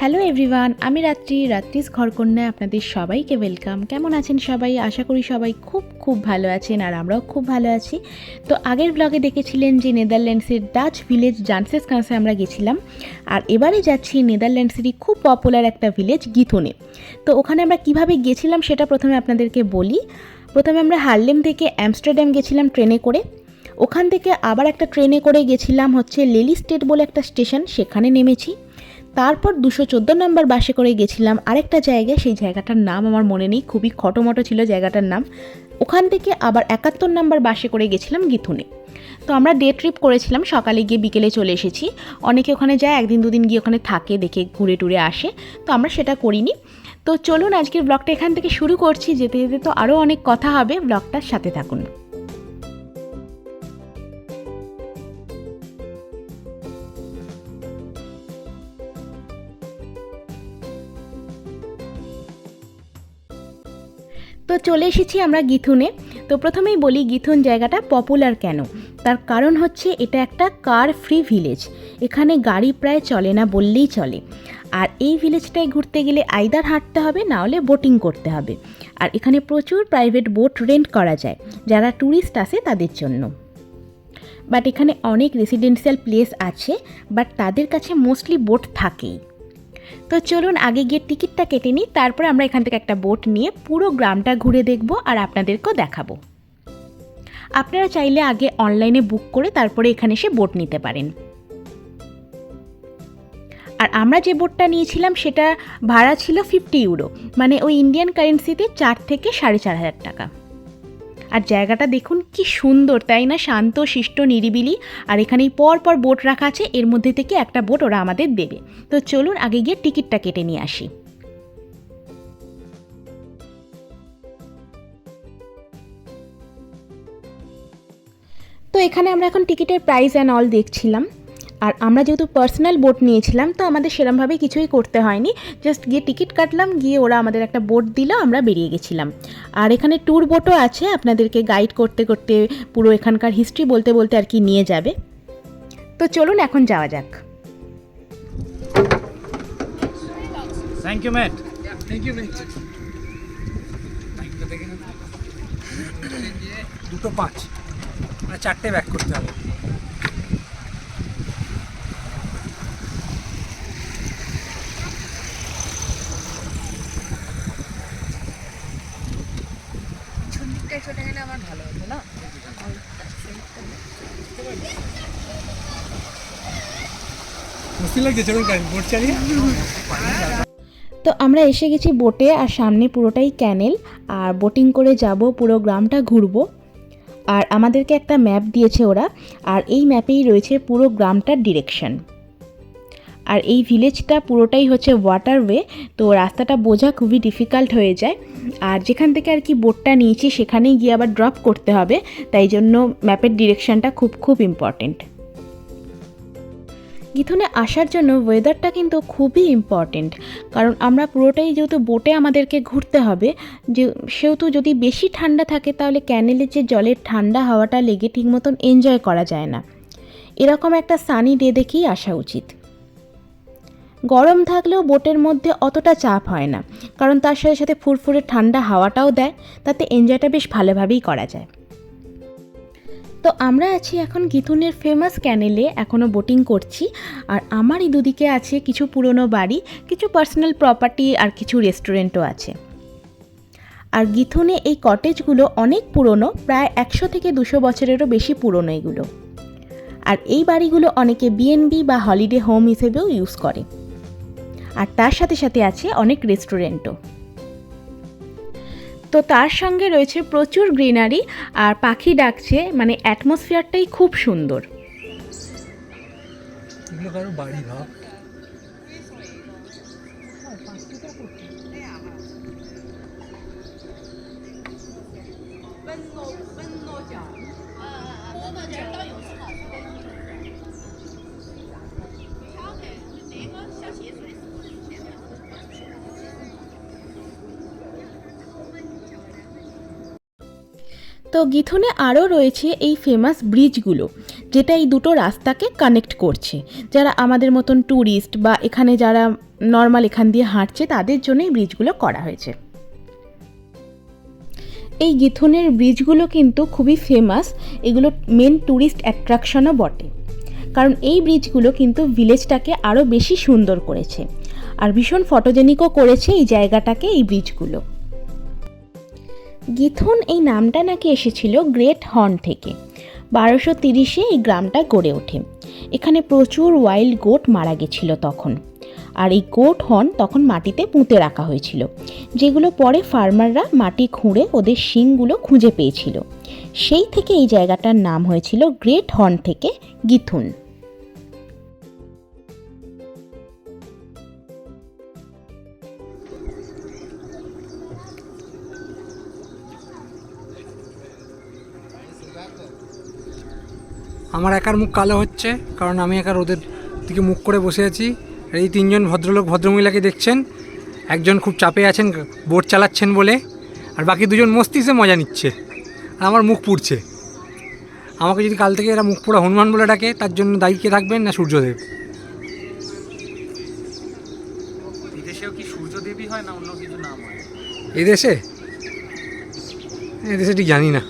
Hello everyone, আমি রাত্রিস ঘরকন্যায় আপনাদের সবাইকে ওয়েলকাম। কেমন আছেন সবাই? আশা করি সবাই খুব ভালো আছেন, আর আমরাও খুব ভালো আছি। তো আগের ব্লগে দেখেছিলেন যে নেদারল্যান্ডসের ডাচ ভিলেজ জানসেসকান্সে আমরা গেছিলাম, আর এবারে যাচ্ছি নেদারল্যান্ডসেরই খুব পপুলার একটা ভিলেজ গিথুনে। তো ওখানে আমরা কিভাবে গেছিলাম সেটা প্রথমে আপনাদেরকে বলি। প্রথমে আমরা হার্লেম থেকে অ্যামস্টারডাম গেছিলাম ট্রেনে করে। ওখান থেকে আবার একটা ট্রেনে করে গেছিলাম হচ্ছে লেলিস্টেড বলে একটা স্টেশন, সেখানে নেমেছি। তারপর 214 নম্বর বাসে করে গেছিলাম আরেকটা জায়গায়, সেই জায়গাটার নাম আমার মনে নেই, খুবই খটোমটো ছিল জায়গাটার নাম। ওখান থেকে আবার 71 নম্বর বাসে করে গেছিলাম গিথুনে। তো আমরা ডে ট্রিপ করেছিলাম, সকালে গিয়ে বিকেলে চলে এসেছি। অনেকে ওখানে যায়, একদিন দুদিন গিয়ে ওখানে থাকে, দেখে ঘুরে টুরে আসে। তো আমরা সেটা করিনি। তো চলুন আজকের ব্লগটা এখান থেকে শুরু করছি। যেতে যেতে তো আরও অনেক কথা হবে, ব্লগটার সাথে থাকুন। তো চলে এসেছি আমরা গিথুনে। তো প্রথমেই বলি গিথুন জায়গাটা পপুলার কেন। তার কারণ হচ্ছে এটা একটা কার ফ্রি ভিলেজ। এখানে গাড়ি প্রায় চলে না বললেই চলে। আর এই ভিলেজটায় ঘুরতে গেলে আইদার হাঁটতে হবে, না হলে বোটিং করতে হবে। আর এখানে প্রচুর প্রাইভেট বোট রেন্ট করা যায় যারা ট্যুরিস্ট আসে তাদের জন্য। বাট এখানে অনেক রেসিডেন্সিয়াল প্লেস আছে, বাট তাদের কাছে মোস্টলি বোট থাকেই। তো চলুন আগে গিয়ে টিকিটটা কেটে নিই, তারপর আমরা এখান থেকে একটা বোট নিয়ে পুরো গ্রামটা ঘুরে দেখব আর আপনাদেরকেও দেখাবো। আপনারা চাইলে আগে অনলাইনে বুক করে তারপরে এখানে এসে বোট নিতে পারেন। আর আমরা যে বোটটা নিয়েছিলাম সেটা ভাড়া ছিল 50 ইউরো, মানে ওই ইন্ডিয়ান কারেন্সিতে 4 থেকে 4,500 টাকা। আর জায়গাটা দেখুন কি সুন্দর, তাই না? শান্ত শিষ্ট নিরিবিলি। আর এখানেই পর বোট রাখা আছে, এর মধ্যে থেকে একটা বোট ওরা আমাদের দেবে। তো চলুন আগে গিয়ে টিকিটটা কেটে নিয়ে আসি। তো এখানে আমরা এখন টিকিটের প্রাইস অ্যান্ড অল দেখছিলাম। আর আমরা যেহেতু পার্সোনাল বোট নিয়েছিলাম, তো আমাদের সেরমভাবে কিছুই করতে হয়নি। জাস্ট গিয়ে টিকিট কাটলাম, গিয়ে ওরা আমাদের একটা বোট দিল, আমরা বেরিয়ে গেছিলাম। আর এখানে ট্যুর বোটও আছে, আপনাদেরকে গাইড করতে করতে পুরো এখানকার হিস্ট্রি বলতে বলতে আর কি নিয়ে যাবে। তো চলুন এখন যাওয়া যাক। Thank you Matt. Thank you Matt. 2:05 মানে 4টে ব্যাক করতে হবে। চলে গেলে আমার ভালো হতো না। মুশকিল লাগছে চলুন বোট চালিয়ে। তো আমরা এসে গেছি বোটে, আর সামনে পুরোটাই ক্যানেল, আর বোটিং করে যাব, পুরো গ্রামটা ঘুরবো। আর আমাদেরকে একটা ম্যাপ দিয়েছে ওরা, আর এই ম্যাপেই রয়েছে পুরো গ্রামটার ডিরেকশন। আর এই ভিলেজটা পুরোটাই হচ্ছে ওয়াটারওয়ে, তো রাস্তাটা বোঝা খুবই ডিফিকাল্ট হয়ে যায়। আর যেখান থেকে আর কি বোটটা নিয়েছি সেখানেই গিয়ে আবার ড্রপ করতে হবে, তাই জন্য ম্যাপের ডিরেকশনটা খুব ইম্পর্টেন্ট। গিথুনে আসার জন্য ওয়েদারটা কিন্তু খুবই ইম্পর্টেন্ট, কারণ আমরা পুরোটাই যেহেতু বোটে আমাদেরকে ঘুরতে হবে, যে সেহেতু যদি বেশি ঠান্ডা থাকে তাহলে ক্যানেলের যে জলের ঠান্ডা হাওয়াটা লেগে ঠিক মতন এনজয় করা যায় না। এরকম একটা সানি ডে দেখেই আসা উচিত। গরম থাকলেও বোটের মধ্যে অতটা চাপ হয় না, কারণ তার সাথে সাথে ফুরফুরে ঠান্ডা হাওয়াটাও দেয়, তাতে এনজয়টা বেশ ভালোভাবেই করা যায়। তো আমরা আছি এখন গিথুনের ফেমাস ক্যানেলে, এখনও বোটিং করছি। আর আমারই দুদিকে আছে কিছু পুরনো বাড়ি, কিছু পার্সোনাল প্রপার্টি, আর কিছু রেস্টুরেন্টও আছে। আর গিথুনে এই কটেজগুলো অনেক পুরনো, প্রায় 100 থেকে 200 বছরেরও বেশি পুরনো এগুলো। আর এই বাড়িগুলো অনেকে বিএনবি বা হলিডে হোম হিসেবেও ইউজ করে। আর তার সাথে সাথে আছে অনেক রেস্টুরেন্টও। তো তার সঙ্গে রয়েছে প্রচুর গ্রিনারি, আর পাখি ডাকছে, মানে অ্যাটমসফিয়ারটাই খুব সুন্দর। এগুলো কারো বাড়ি ভাব। তো গিথুনে আরও রয়েছে এই ফেমাস ব্রিজগুলো, যেটা এই দুটো রাস্তাকে কানেক্ট করছে। যারা আমাদের মতন ট্যুরিস্ট বা এখানে যারা নর্মাল এখান দিয়ে হাঁটছে তাদের জন্য এই ব্রিজগুলো করা হয়েছে। এই গিথনের ব্রিজগুলো কিন্তু খুবই ফেমাস, এগুলো মেন ট্যুরিস্ট অ্যাট্রাকশনও বটে, কারণ এই ব্রিজগুলো কিন্তু ভিলেজটাকে আরও বেশি সুন্দর করেছে আর ভীষণ ফটোজেনিকও করেছে এই জায়গাটাকে এই ব্রিজগুলো। গিথন এই নামটা নাকি এসেছিল গ্রেট হর্ন থেকে। 1230-এ এই গ্রামটা গড়ে ওঠে। এখানে প্রচুর ওয়াইল্ড গোট মারা গেছিল তখন, আর এই গোট হর্ন তখন মাটিতে পুঁতে রাখা হয়েছিল, যেগুলো পরে ফার্মাররা মাটি খুঁড়ে ওদের শিংগুলো খুঁজে পেয়েছিল। সেই থেকে এই জায়গাটার নাম হয়েছিল গ্রেট হর্ন থেকে গিথুন। আমার একার মুখ কালো হচ্ছে কারণ আমি একা রোদের দিকে মুখ করে বসে আছি। আর এই তিনজন ভদ্রলোক ভদ্রমহিলাকে দেখছেন, একজন খুব চাপে আছেন বোট চালাচ্ছেন বলে, আর বাকি দুজন মস্তিষ্কে মজা নিচ্ছে, আর আমার মুখ পুড়ছে। আমাকে যদি কাল থেকে এরা মুখ পোড়া হনুমান বলে ডাকে, তার জন্য দায়ী কে থাকবেন? না সূর্যদেব। বিদেশেও কি সূর্যদেবী হয় না অন্য কিছু নাম হয়? এদেশে এদেশে ঠিক জানি না।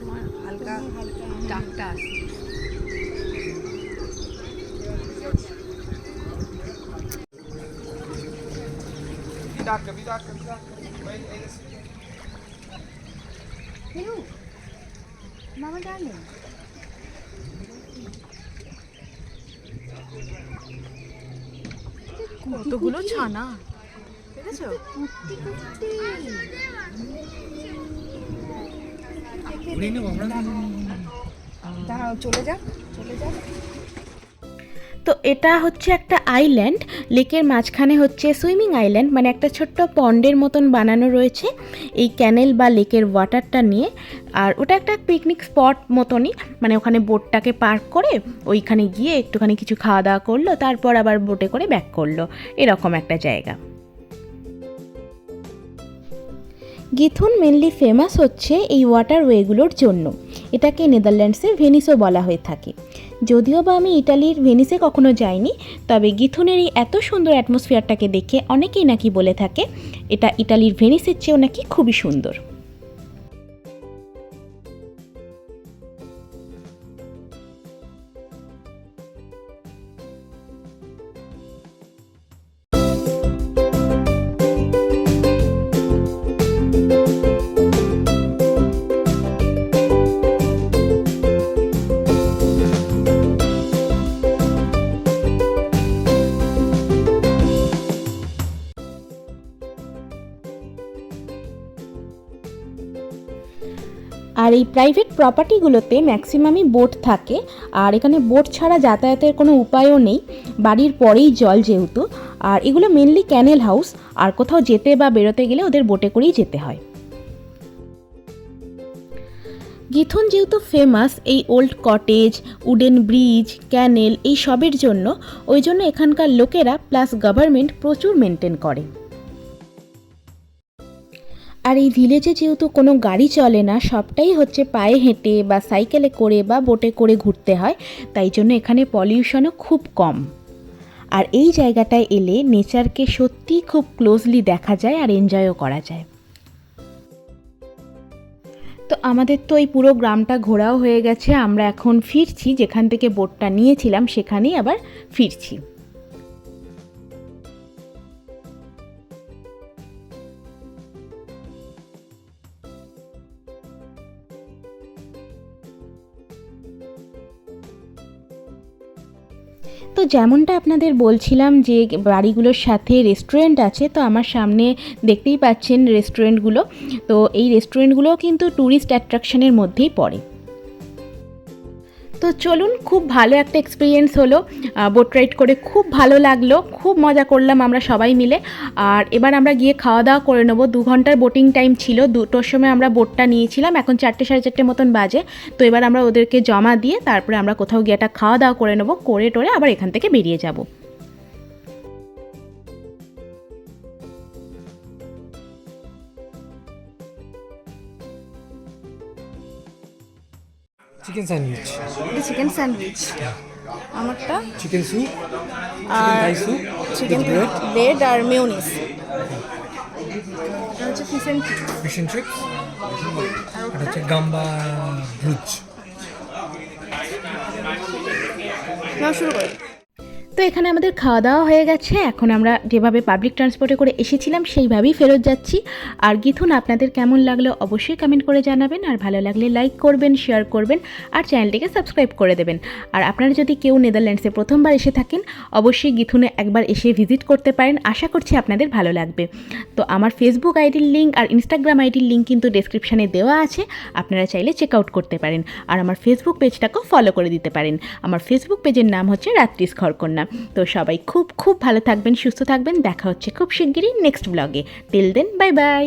তোমার হালকা ডাকটা আসছে। মামা ডার্লিং, কতগুলো ছানা দেখেছো? দাঁড়াও, চলে যা। তো এটা হচ্ছে একটা আইল্যান্ড, লেকের মাঝখানে হচ্ছে সুইমিং আইল্যান্ড, মানে একটা ছোট্ট পন্ডের মতন বানানো রয়েছে এই ক্যানেল বা লেকের ওয়াটারটা নিয়ে। আর ওটা একটা পিকনিক স্পট মতনই, মানে ওখানে বোটটাকে পার্ক করে ওইখানে গিয়ে একটুখানি কিছু খাওয়া দাওয়া করলো, তারপর আবার বোটে করে ব্যাক করলো, এরকম একটা জায়গা। গিথুন মেনলি ফেমাস হচ্ছে এই ওয়াটারওয়েগুলোর জন্য। এটাকে নেদারল্যান্ডসের ভেনিসও বলা হয়ে থাকে। যদিও বা আমি ইটালির ভেনিসে কখনো যাইনি, তবে গিথুনের এই এত সুন্দর অ্যাটমসফিয়ারটাকে দেখে অনেকেই নাকি বলে থাকে এটা ইটালির ভেনিসের চেয়েও নাকি খুবই সুন্দর। আর এই প্রাইভেট প্রপার্টিগুলোতে ম্যাক্সিমামই বোট থাকে, আর এখানে বোট ছাড়া যাতায়াতের কোনো উপায়ও নেই, বাড়ির পরেই জল যেহেতু। আর এগুলো মেনলি ক্যানেল হাউস, আর কোথাও যেতে বা বেরোতে গেলে ওদের বোটে করেই যেতে হয়। গিথুন যেহেতু ফেমাস এই ওল্ড কটেজ, উডেন ব্রিজ, ক্যানেল এই সবের জন্য, ওই জন্য এখানকার লোকেরা প্লাস গভর্নমেন্ট প্রচুর মেনটেন করে। আর এই ভিলেজে যেহেতু কোনো গাড়ি চলে না, সবটাই হচ্ছে পায়ে হেঁটে বা সাইকেলে করে বা বোটে করে ঘুরতে হয়, তাই জন্য এখানে পলিউশনও খুব কম। আর এই জায়গাটায় এলে নেচারকে সত্যিই খুব ক্লোজলি দেখা যায় আর এনজয়ও করা যায়। তো আমাদের তো এই পুরো গ্রামটা ঘোরাও হয়ে গেছে, আমরা এখন ফিরছি, যেখান থেকে বোটটা নিয়েছিলাম সেখানেই আবার ফিরছি। তো যেমনটা আপনাদের বলছিলাম যে বাড়িগুলোর সাথে রেস্টুরেন্ট আছে, তো আমার সামনে দেখতেই পাচ্ছেন রেস্টুরেন্টগুলো। তো এই রেস্টুরেন্টগুলোও কিন্তু ট্যুরিস্ট অ্যাট্রাকশনের মধ্যেই পড়ে। তো চলুন, খুব ভালো একটা এক্সপিরিয়েন্স হলো, বোট রাইড করে খুব ভালো লাগলো, খুব মজা করলাম আমরা সবাই মিলে। আর এবার আমরা গিয়ে খাওয়া দাওয়া করে নেবো। 2 ঘন্টার বোটিং টাইম ছিল, 2টোর সময় আমরা বোটটা নিয়েছিলাম, এখন 4টে সাড়ে 4টে মতন বাজে। তো এবার আমরা ওদেরকে জমা দিয়ে তারপরে আমরা কোথাও গিয়ে একটা খাওয়া দাওয়া করে নেবো, করে টোরে আবার এখান থেকে বেরিয়ে যাব। চিকেন স্যান্ডউইচ, এটা চিকেন স্যান্ডউইচ, আমারটা চিকেন স্যুপ, আর Thai soup, chicken bread, bread আর মেয়োনিজ। এটা হচ্ছে fish and chips. Fish and chips, আর হচ্ছে গাম্বা ভুজ। নাও শুরু করে। তো এখানে আমাদের খাওয়া দাওয়া হয়ে গেছে, এখন আমরা যেভাবে পাবলিক ট্রান্সপোর্টে করে এসেছিলাম সেইভাবেই ফেরত যাচ্ছি। আর গিথুন আপনাদের কেমন লাগলো অবশ্যই কমেন্ট করে জানাবেন, আর ভালো লাগলে লাইক করবেন, শেয়ার করবেন, আর চ্যানেলটিকে সাবস্ক্রাইব করে দেবেন। আর আপনারা যদি কেউ নেদারল্যান্ডসে প্রথমবার এসে থাকেন অবশ্যই গিথুনে একবার এসে ভিজিট করতে পারেন, আশা করছি আপনাদের ভালো লাগবে। তো আমার ফেসবুক আইডির লিঙ্ক আর ইনস্টাগ্রাম আইডির লিঙ্ক কিন্তু ডেসক্রিপশানে দেওয়া আছে, আপনারা চাইলে চেক আউট করতে পারেন। আর আমার ফেসবুক পেজটাকেও ফলো করে দিতে পারেন, আমার ফেসবুক পেজের নাম হচ্ছে রাত্রিস ঘরকন্যা। তো সবাই খুব খুব ভালো থাকবেন, সুস্থ থাকবেন, দেখা হচ্ছে খুব শিগগিরই next blog. Till then, bye by.